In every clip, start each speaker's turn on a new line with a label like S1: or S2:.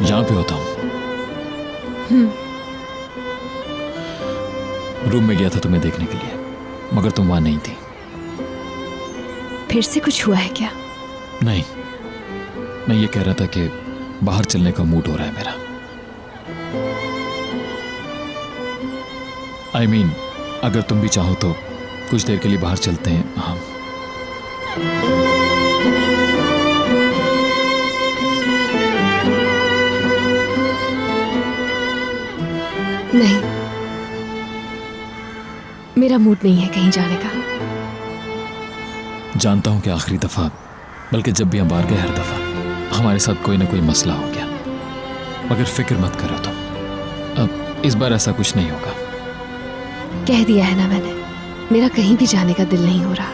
S1: यहाँ पे होता हूँ। रूम में गया था तुम्हें देखने के लिए, मगर तुम वहां नहीं थी।
S2: फिर से कुछ हुआ है क्या?
S1: नहीं, मैं ये कह रहा था कि बाहर चलने का मूड हो रहा है मेरा। I mean, अगर तुम भी चाहो तो कुछ देर के लिए बाहर चलते हैं हम।
S2: नहीं, मेरा मूड नहीं है कहीं जाने का।
S1: जानता हूं कि आखिरी दफा, बल्कि जब भी हम बाहर गए हर दफा हमारे साथ कोई ना कोई मसला हो गया, मगर फिक्र मत करो तुम, अब इस बार ऐसा कुछ नहीं होगा।
S2: कह दिया है ना मैंने, मेरा कहीं भी जाने का दिल नहीं हो रहा।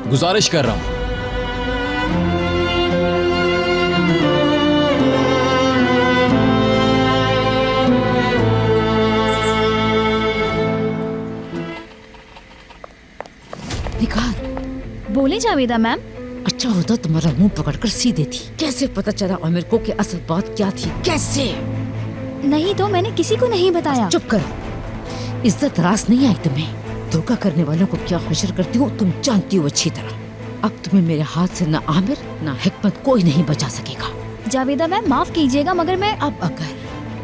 S1: गुजारिश कर रहा हूं,
S3: निगार।
S4: बोले जावेदा मैम।
S3: अच्छा होता तुम्हारा मुंह पकड़कर सीधे थी। कैसे पता चला आमिर को कि असल बात क्या थी? कैसे?
S4: नहीं तो मैंने किसी को नहीं बताया।
S3: चुप करो। इज्जत रास नहीं आई तुम्हें? धोखा करने वालों को क्या हशर करती हो तुम जानती हो अच्छी तरह। अब तुम्हें मेरे हाथ से ना आमिर ना हिकमत कोई नहीं बचा सकेगा।
S4: जावेदा मैम माफ कीजिएगा, मगर मैं
S3: अब अगर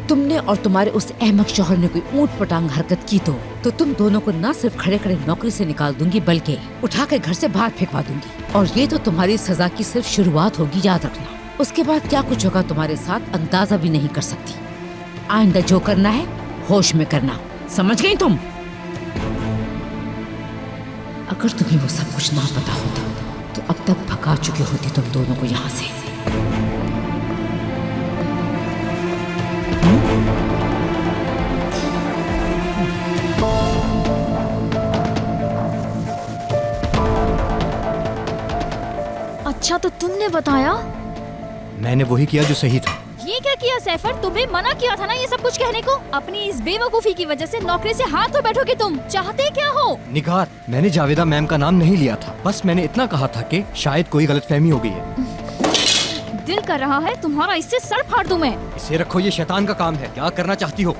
S3: तुमने और तुम्हारे उस अहमक शौहर ने कोई ऊंट पटांग हरकत की तो तुम दोनों को न सिर्फ खड़े खड़े नौकरी से निकाल दूंगी, बल्कि उठा के घर से बाहर फेंकवा दूंगी। और ये तो तुम्हारी सजा की सिर्फ शुरुआत होगी, याद रखना। उसके बाद क्या कुछ होगा तुम्हारे साथ अंदाजा भी नहीं कर सकती। आइंदा जो करना है होश में करना, समझ गई तुम? अगर तुम्हें वो सब कुछ ना पता होता तो अब तक भगा चुकी होती तुम दोनों को यहाँ से।
S4: अच्छा तो तुमने बताया?
S5: मैंने वही किया जो सही था।
S4: ये क्या किया सैफर? तुम्हें मना किया था ना ये सब कुछ कहने को। अपनी इस बेवकूफी की वजह से नौकरी से हाथ धो बैठोगे तुम। चाहते क्या हो?
S5: निगार, मैंने जावेदा मैम का नाम नहीं लिया था, बस मैंने इतना कहा था कि शायद कोई गलतफहमी हो गई है।
S4: दिल कर रहा है तुम्हारा इससे सर फाड़ दूं मैं।
S5: इसे रखो, ये शैतान का काम है। क्या करना चाहती हो?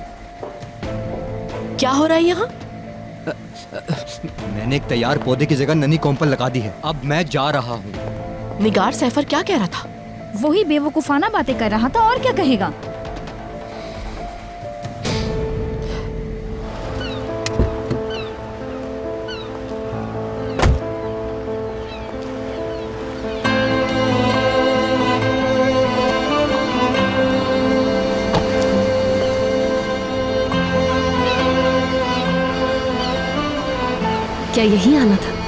S2: क्या हो रहा है यहाँ?
S5: मैंने एक तैयार पौधे की जगह ननी कोम्पल लगा दी है। अब मैं जा रहा हूँ।
S2: निगार, सैफर क्या कह रहा था?
S4: वही बेवकूफाना बातें कर रहा था, और क्या कहेगा।
S2: क्या यही आना था?